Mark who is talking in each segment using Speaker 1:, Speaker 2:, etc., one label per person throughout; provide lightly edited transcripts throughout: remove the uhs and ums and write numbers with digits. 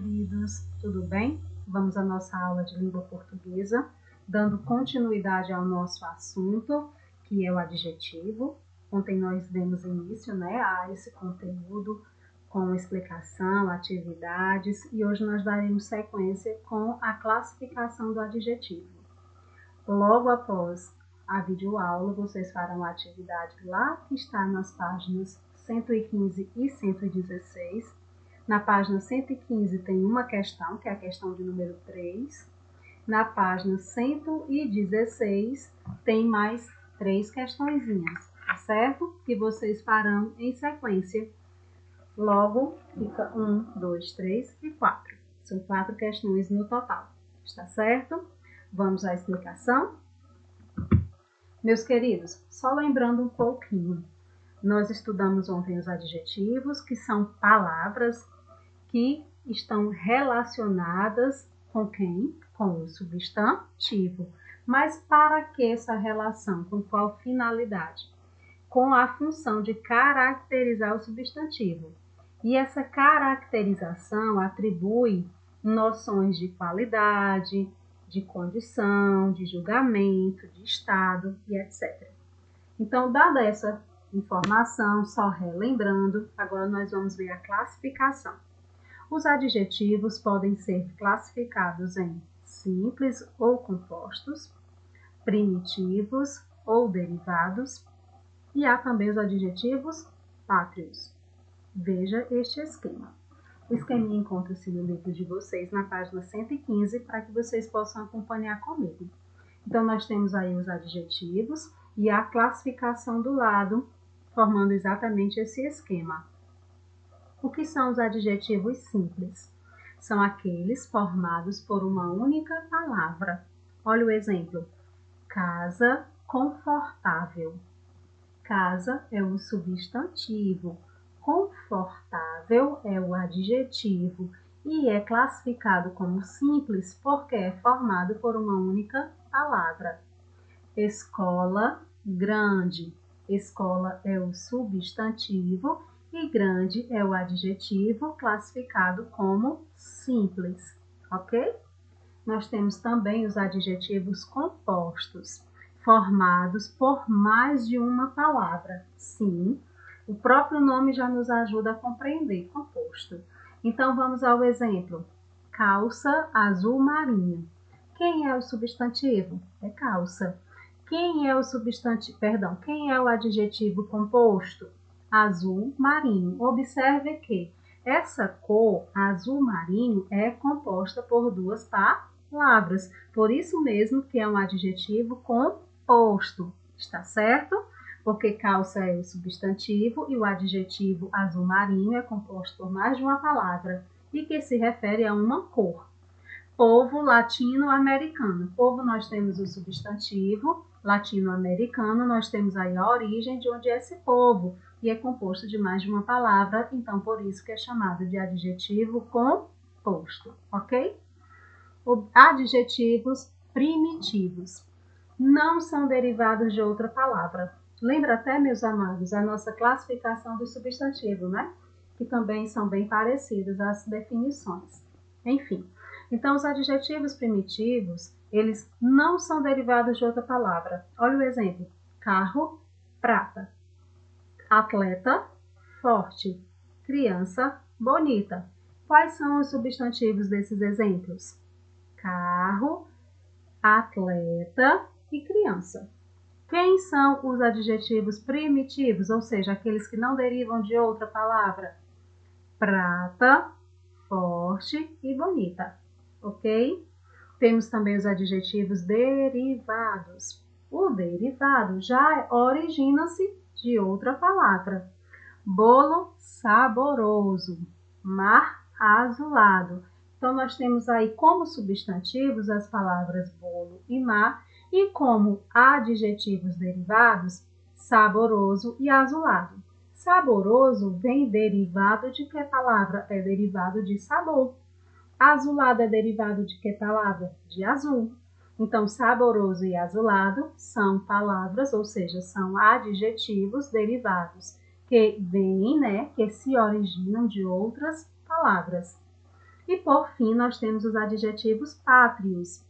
Speaker 1: queridos, tudo bem? Vamos à nossa aula de língua portuguesa, dando continuidade ao nosso assunto, que é o adjetivo. Ontem nós demos início, a esse conteúdo com explicação, atividades, e hoje nós daremos sequência com a classificação do adjetivo. Logo após a videoaula, vocês farão a atividade lá que está nas páginas 115 e 116. Na página 115 tem uma questão, que é a questão de número 3. Na página 116 tem mais 3 questõezinhas, tá certo? Que vocês farão em sequência. Logo, fica 1, 2, 3 e 4. São 4 questões no total, está certo? Vamos à explicação? Meus queridos, só lembrando um pouquinho, nós estudamos ontem os adjetivos, que são palavras que estão relacionadas com quem? Com o substantivo. Mas para que essa relação? Com qual finalidade? Com a função de caracterizar o substantivo. E essa caracterização atribui noções de qualidade, de condição, de julgamento, de estado e etc. Então, dada essa informação, só relembrando, agora nós vamos ver a classificação. Os adjetivos podem ser classificados em simples ou compostos, primitivos ou derivados, e há também os adjetivos pátrios. Veja este esquema. O esquema encontra-se no livro de vocês, na página 115, para que vocês possam acompanhar comigo. Então, nós temos aí os adjetivos e a classificação do lado, formando exatamente esse esquema. O que são os adjetivos simples? São aqueles formados por uma única palavra. Olha o exemplo. Casa confortável. Casa é o substantivo. Confortável é o adjetivo e é classificado como simples porque é formado por uma única palavra. Escola grande. Escola é o substantivo e grande é o adjetivo classificado como simples, ok? Nós temos também os adjetivos compostos, formados por mais de uma palavra. Sim, o próprio nome já nos ajuda a compreender composto. Então, vamos ao exemplo. Calça azul marinho. Quem é o substantivo? É calça. Quem é o substantivo? Quem é o adjetivo composto? Azul marinho. Observe que essa cor, azul marinho, é composta por duas palavras. Por isso mesmo que é um adjetivo composto. Está certo? Porque calça é o substantivo e o adjetivo azul marinho é composto por mais de uma palavra e que se refere a uma cor. Povo latino-americano. Povo nós temos o substantivo, latino-americano nós temos aí a origem de onde é esse povo e é composto de mais de uma palavra, então por isso que é chamado de adjetivo composto, ok? Adjetivos primitivos. Não são derivados de outra palavra. Lembra até, meus amados, a nossa classificação do substantivo, né? Que também são bem parecidas às definições. Enfim, então os adjetivos primitivos, eles não são derivados de outra palavra. Olha o exemplo. Carro, prata. Atleta, forte. Criança, bonita. Quais são os substantivos desses exemplos? Carro, atleta e criança. Quem são os adjetivos primitivos, ou seja, aqueles que não derivam de outra palavra? Prata, forte e bonita, ok? Temos também os adjetivos derivados. O derivado já origina-se de outra palavra. Bolo saboroso, mar azulado. Então, nós temos aí como substantivos as palavras bolo e mar, e como adjetivos derivados, saboroso e azulado. Saboroso vem derivado de que palavra? É derivado de sabor. Azulado é derivado de que palavra? De azul. Então, saboroso e azulado são palavras, ou seja, são adjetivos derivados que vêm, que se originam de outras palavras. E por fim, nós temos os adjetivos pátrios.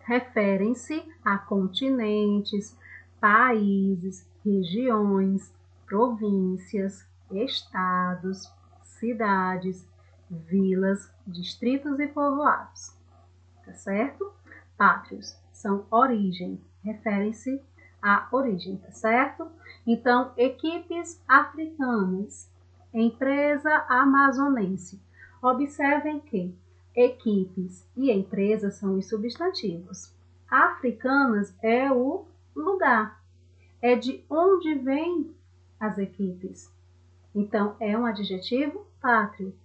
Speaker 1: Referem-se a continentes, países, regiões, províncias, estados, cidades, vilas, distritos e povoados. Tá certo? Pátrios são origem, referem-se à origem, tá certo? Então, equipes africanas, empresa amazonense. Observem que equipes e empresas são os substantivos. Africanas é o lugar, é de onde vêm as equipes. Então, é um adjetivo pátrio.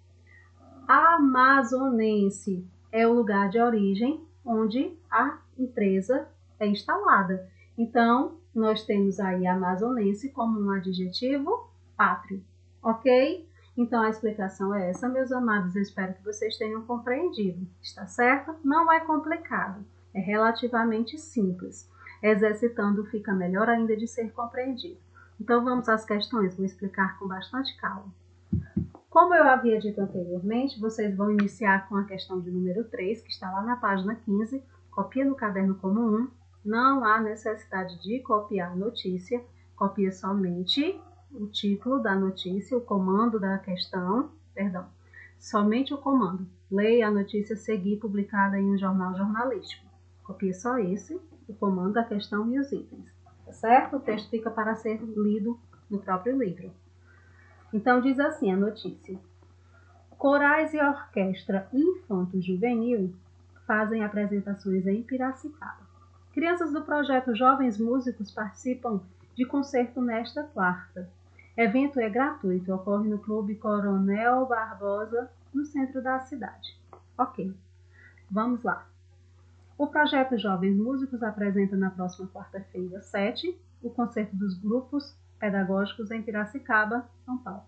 Speaker 1: Amazonense é o lugar de origem onde a empresa é instalada. Então, nós temos aí amazonense como um adjetivo pátrio, ok? Então, a explicação é essa, meus amados. Eu espero que vocês tenham compreendido. Está certo? Não é complicado. É relativamente simples. Exercitando fica melhor ainda de ser compreendido. Então, vamos às questões. Vou explicar com bastante calma. Como eu havia dito anteriormente, vocês vão iniciar com a questão de número 3, que está lá na página 15. Copia no caderno como 1. Não há necessidade de copiar a notícia. Copia somente o título da notícia, o comando da questão, perdão, somente o comando. Leia a notícia a seguir publicada em um jornal jornalístico. Copia só esse, o comando da questão e os itens. Tá certo? O texto fica para ser lido no próprio livro. Então, diz assim a notícia. Corais e orquestra infanto-juvenil fazem apresentações em Piracicaba. Crianças do projeto Jovens Músicos participam de concerto nesta quarta. Evento é gratuito, ocorre no Clube Coronel Barbosa, no centro da cidade. Ok, vamos lá. O projeto Jovens Músicos apresenta na próxima quarta-feira, 7, o concerto dos grupos pedagógicos em Piracicaba, São Paulo.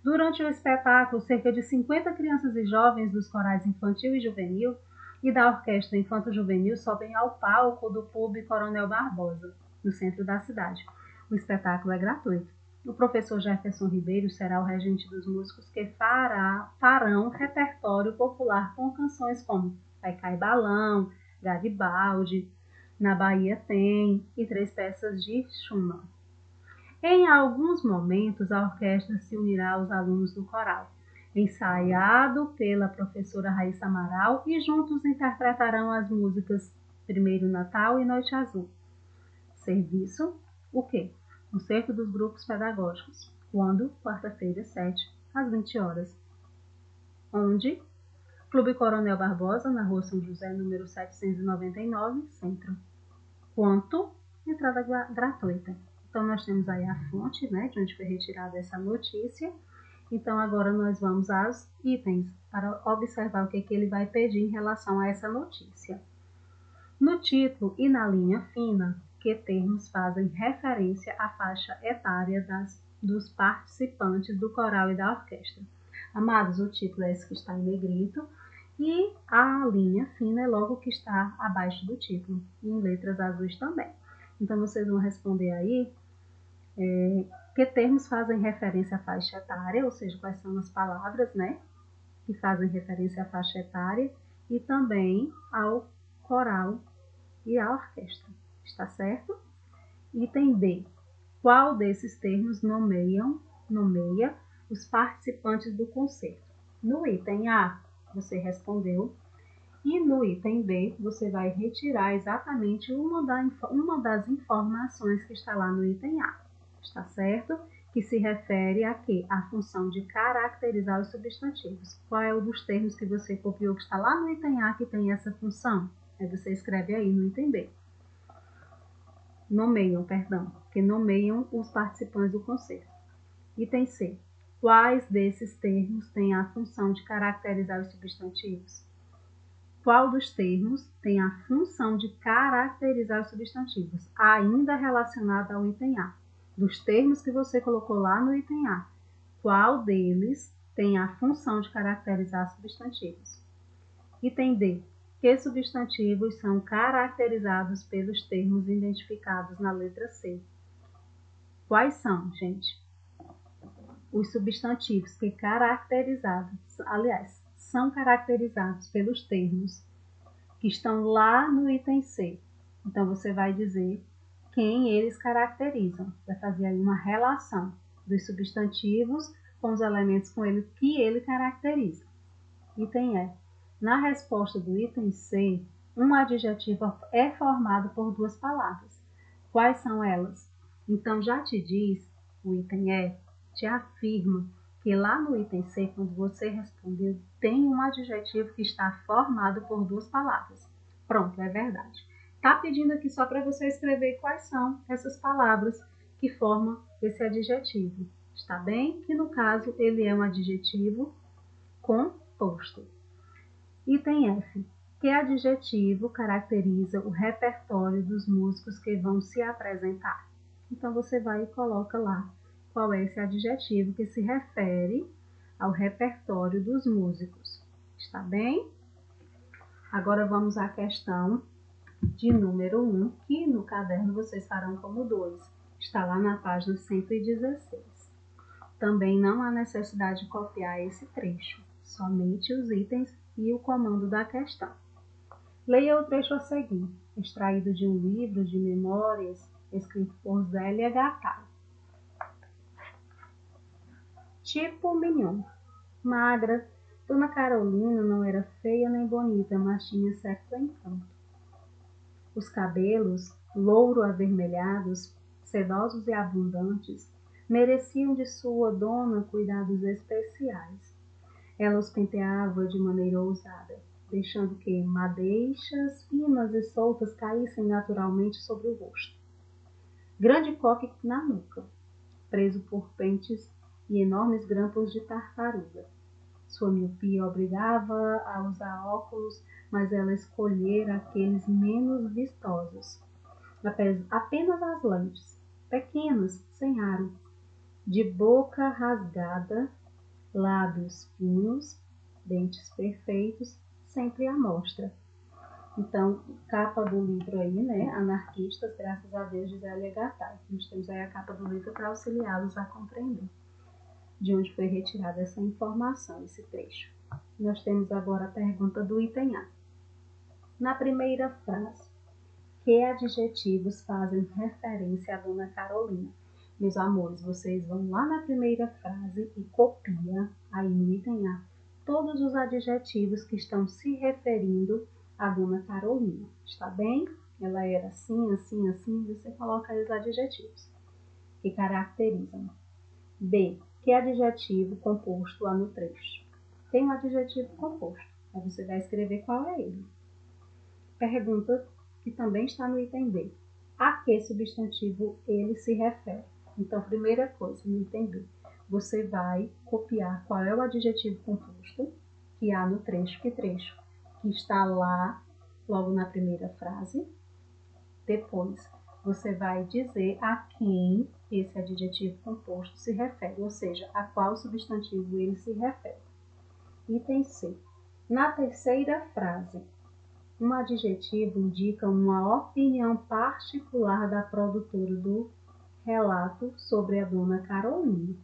Speaker 1: Durante o espetáculo, cerca de 50 crianças e jovens dos corais infantil e juvenil e da orquestra infanto-juvenil sobem ao palco do Clube Coronel Barbosa, no centro da cidade. O espetáculo é gratuito. O professor Jefferson Ribeiro será o regente dos músicos que farão repertório popular com canções como Vai Cai Balão, Garibaldi, Na Bahia Tem e 3 peças de Schumann. Em alguns momentos, a orquestra se unirá aos alunos do coral, ensaiado pela professora Raíssa Amaral, e juntos interpretarão as músicas Primeiro Natal e Noite Azul. Serviço, o quê? Concerto dos grupos pedagógicos. Quando? Quarta-feira, 7, às 20 horas. Onde? Clube Coronel Barbosa, na Rua São José, número 799, Centro. Quanto? Entrada gratuita. Então, nós temos aí a fonte, né, de onde foi retirada essa notícia. Então, agora nós vamos aos itens, para observar o que ele vai pedir em relação a essa notícia. No título e na linha fina, que termos fazem referência à faixa etária dos participantes do coral e da orquestra. Amados, o título é esse que está em negrito, e a linha fina é logo que está abaixo do título, em letras azuis também. Então, vocês vão responder aí que termos fazem referência à faixa etária, ou seja, quais são as palavras, né, que fazem referência à faixa etária, e também ao coral e à orquestra. Está certo? Item B. Qual desses termos nomeia os participantes do concerto? No item A, você respondeu, e no item B, você vai retirar exatamente uma das informações que está lá no item A. Está certo? Que se refere a quê? A função de caracterizar os substantivos. Qual é o dos termos que você copiou que está lá no item A que tem essa função? Aí você escreve aí no item B. Que nomeiam os participantes do concerto. Item C. Quais desses termos têm a função de caracterizar os substantivos? Qual dos termos tem a função de caracterizar os substantivos, ainda relacionado ao item A? Dos termos que você colocou lá no item A, qual deles tem a função de caracterizar substantivos? Item D. Que substantivos são caracterizados pelos termos identificados na letra C? Quais são, gente? Os substantivos que caracterizados, aliás, são caracterizados pelos termos que estão lá no item C. Então, você vai dizer quem eles caracterizam. Vai fazer aí uma relação dos substantivos com os elementos que ele caracteriza. Item E. Na resposta do item C, um adjetivo é formado por duas palavras. Quais são elas? Então, já te diz, o item E te afirma que lá no item C, quando você respondeu, tem um adjetivo que está formado por duas palavras. Pronto, é verdade. Está pedindo aqui só para você escrever quais são essas palavras que formam esse adjetivo. Está bem? Que no caso ele é um adjetivo composto. Item F. Que adjetivo caracteriza o repertório dos músicos que vão se apresentar? Então você vai e coloca lá qual é esse adjetivo que se refere ao repertório dos músicos. Está bem? Agora vamos à questão de número 1, que no caderno vocês farão como 2. Está lá na página 116. Também não há necessidade de copiar esse trecho, somente os itens e o comando da questão. Leia o trecho a seguir, extraído de um livro de memórias escrito por Zélia Gattai. Tipo Mignon. Magra, Dona Carolina não era feia nem bonita, mas tinha certo encanto. Os cabelos, louro-avermelhados, sedosos e abundantes, mereciam de sua dona cuidados especiais. Ela os penteava de maneira ousada, deixando que madeixas finas e soltas caíssem naturalmente sobre o rosto. Grande coque na nuca, preso por pentes e enormes grampos de tartaruga. Sua miopia obrigava a usar óculos, mas ela escolhera aqueles menos vistosos. Apenas as lentes, pequenas, sem aro, de boca rasgada, lábios finos, dentes perfeitos, sempre à mostra. Então, capa do livro aí, né? Anarquistas, graças a Deus, de Zélia Gattai. Nós temos aí a capa do livro para auxiliá-los a compreender de onde foi retirada essa informação, esse trecho. Nós temos agora a pergunta do item A. Na primeira frase, que adjetivos fazem referência à Dona Carolina? Meus amores, vocês vão lá na primeira frase e copiam aí no item A todos os adjetivos que estão se referindo à Dona Carolina. Está bem? Ela era assim, assim, assim. Você coloca aí os adjetivos que caracterizam. B. Que adjetivo composto há no trecho? Tem um adjetivo composto. Aí você vai escrever qual é ele. Pergunta que também está no item B. A que substantivo ele se refere? Então, primeira coisa, no item B, você vai copiar qual é o adjetivo composto que há no trecho. Que trecho? Que está lá, logo na primeira frase. Depois, você vai dizer a quem esse adjetivo composto se refere, ou seja, a qual substantivo ele se refere. Item C. Na terceira frase, um adjetivo indica uma opinião particular da produtora do relato sobre a Dona Carolina.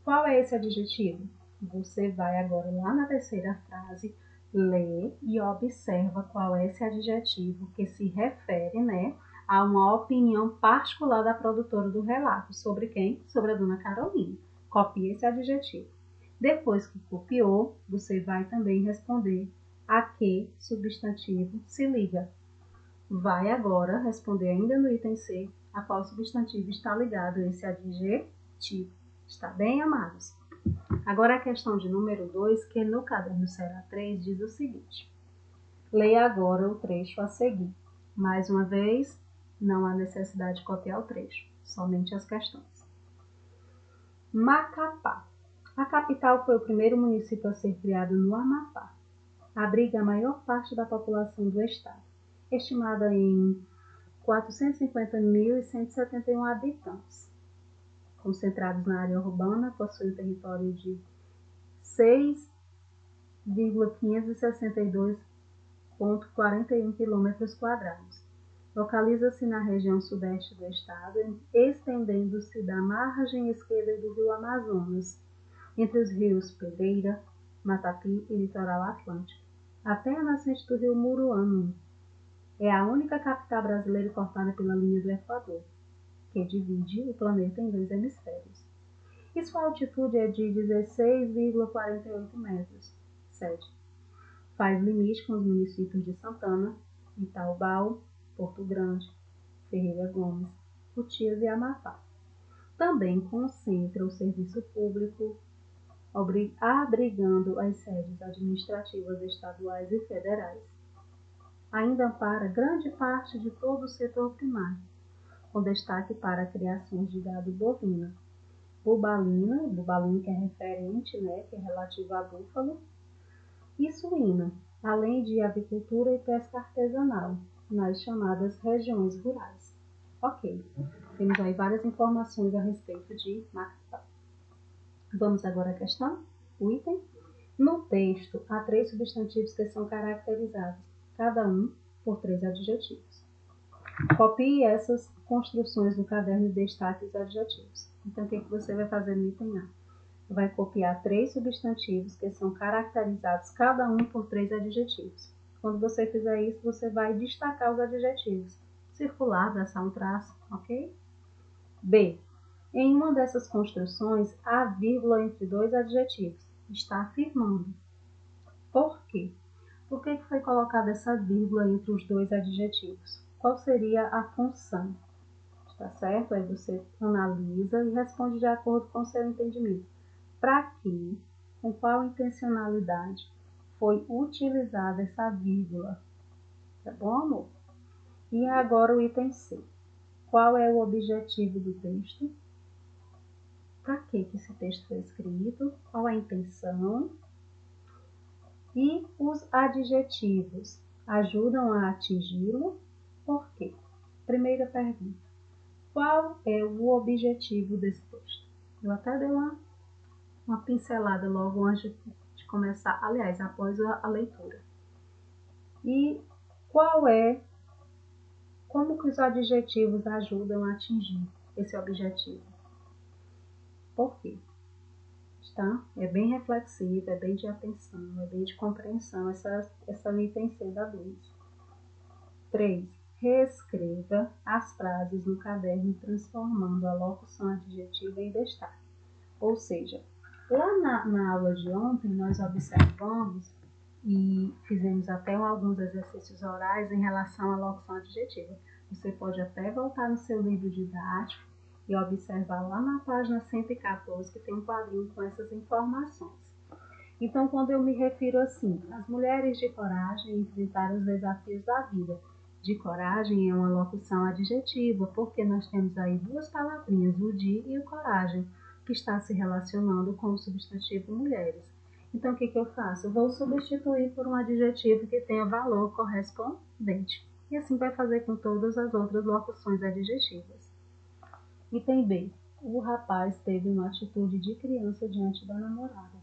Speaker 1: Qual é esse adjetivo? Você vai agora lá na terceira frase, lê e observa qual é esse adjetivo que se refere, né, a uma opinião particular da produtora do relato. Sobre quem? Sobre a Dona Carolina. Copie esse adjetivo. Depois que copiou, você vai também responder a que substantivo se liga. Vai agora responder ainda no item C a qual substantivo está ligado a esse adjetivo. Está bem, amados? Agora a questão de número 2, que no caderno será 3, diz o seguinte. Leia agora o trecho a seguir. Mais uma vez, não há necessidade de copiar o trecho, somente as questões. Macapá. A capital foi o primeiro município a ser criado no Amapá. Abriga a maior parte da população do estado, estimada em 450.171 habitantes. Concentrados na área urbana, possui um território de 6.562,41 km². Localiza-se na região sudeste do estado, estendendo-se da margem esquerda do rio Amazonas, entre os rios Pereira, Matapi e litoral atlântico, até a nascente do rio Muruano. É a única capital brasileira cortada pela linha do Equador, que divide o planeta em dois hemisférios. E sua altitude é de 16,48 metros. 7. Faz limite com os municípios de Santana, Itaubal, Porto Grande, Ferreira Gomes, Utias e Amapá. Também concentra o serviço público, abrigando as sedes administrativas estaduais e federais. Ainda ampara grande parte de todo o setor primário, com destaque para criações de gado bovino, bubalina que é referente, que é relativo a búfalo, e suína, além de avicultura e pesca artesanal, nas chamadas regiões rurais. Ok, temos aí várias informações a respeito de Macapá. Vamos agora à questão, o item. No texto, há 3 substantivos que são caracterizados, cada um por 3 adjetivos. Copie essas construções no caderno e destaque os adjetivos. Então, o que você vai fazer no item A? Vai copiar 3 substantivos que são caracterizados, cada um por 3 adjetivos. Quando você fizer isso, você vai destacar os adjetivos. Circular, traçar um traço, ok? B. Em uma dessas construções, há vírgula entre 2 adjetivos. Está afirmando. Por quê? Por que foi colocada essa vírgula entre os 2 adjetivos? Qual seria a função? Está certo? Aí você analisa e responde de acordo com o seu entendimento. Para que, com qual intencionalidade foi utilizada essa vírgula? Tá bom, amor? E agora o item C. Qual é o objetivo do texto? Para que esse texto foi escrito? Qual a intenção? E os adjetivos ajudam a atingi-lo? Por quê? Primeira pergunta. Qual é o objetivo desse texto? Eu até dei uma pincelada logo antes de começar, aliás, após a leitura. E como que os adjetivos ajudam a atingir esse objetivo? Por quê? Tá? É bem reflexivo, é bem de atenção, é bem de compreensão essa item C da 2. 3. Reescreva as frases no caderno transformando a locução adjetiva em destaque. Ou seja, lá na aula de ontem nós observamos e fizemos até alguns exercícios orais em relação à locução adjetiva. Você pode até voltar no seu livro didático e observar lá na página 114 que tem um quadrinho com essas informações. Então, quando eu me refiro assim, as mulheres de coragem enfrentaram os desafios da vida. De coragem é uma locução adjetiva, porque nós temos aí 2 palavrinhas, o de e o coragem, que está se relacionando com o substantivo mulheres. Então, o que eu faço? Eu vou substituir por um adjetivo que tenha valor correspondente. E assim vai fazer com todas as outras locuções adjetivas. Item B. O rapaz teve uma atitude de criança diante da namorada.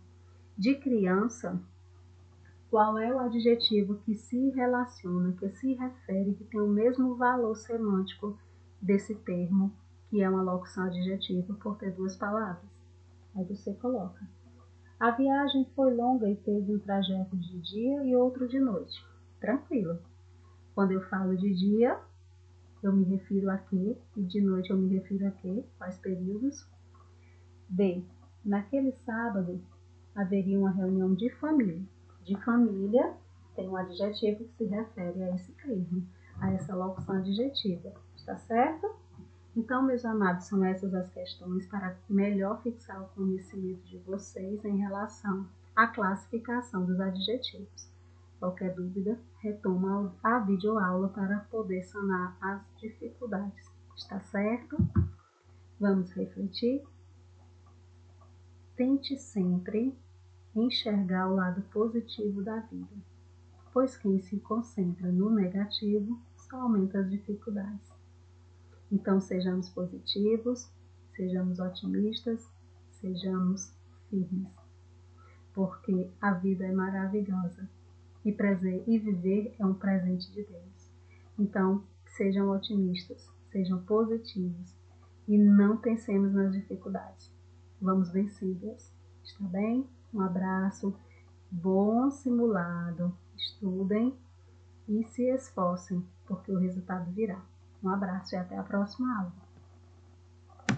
Speaker 1: De criança, qual é o adjetivo que se relaciona, que se refere, que tem o mesmo valor semântico desse termo, que é uma locução adjetiva por ter 2 palavras? Aí você coloca. A viagem foi longa e teve um trajeto de dia e outro de noite. Tranquilo. Quando eu falo de dia, eu me refiro a quê? E de noite eu me refiro a quê? Quais períodos? D. Naquele sábado, haveria uma reunião de família. De família tem um adjetivo que se refere a esse termo, a essa locução adjetiva. Está certo? Então, meus amados, são essas as questões para melhor fixar o conhecimento de vocês em relação à classificação dos adjetivos. Qualquer dúvida, retoma a videoaula para poder sanar as dificuldades. Está certo? Vamos refletir? Tente sempre enxergar o lado positivo da vida, pois quem se concentra no negativo só aumenta as dificuldades. Então, sejamos positivos, sejamos otimistas, sejamos firmes, porque a vida é maravilhosa e viver é um presente de Deus. Então, sejam otimistas, sejam positivos e não pensemos nas dificuldades. Vamos vencê-las, está bem? Um abraço Bom simulado, estudem e se esforcem, porque o resultado virá. Um abraço e até a próxima aula.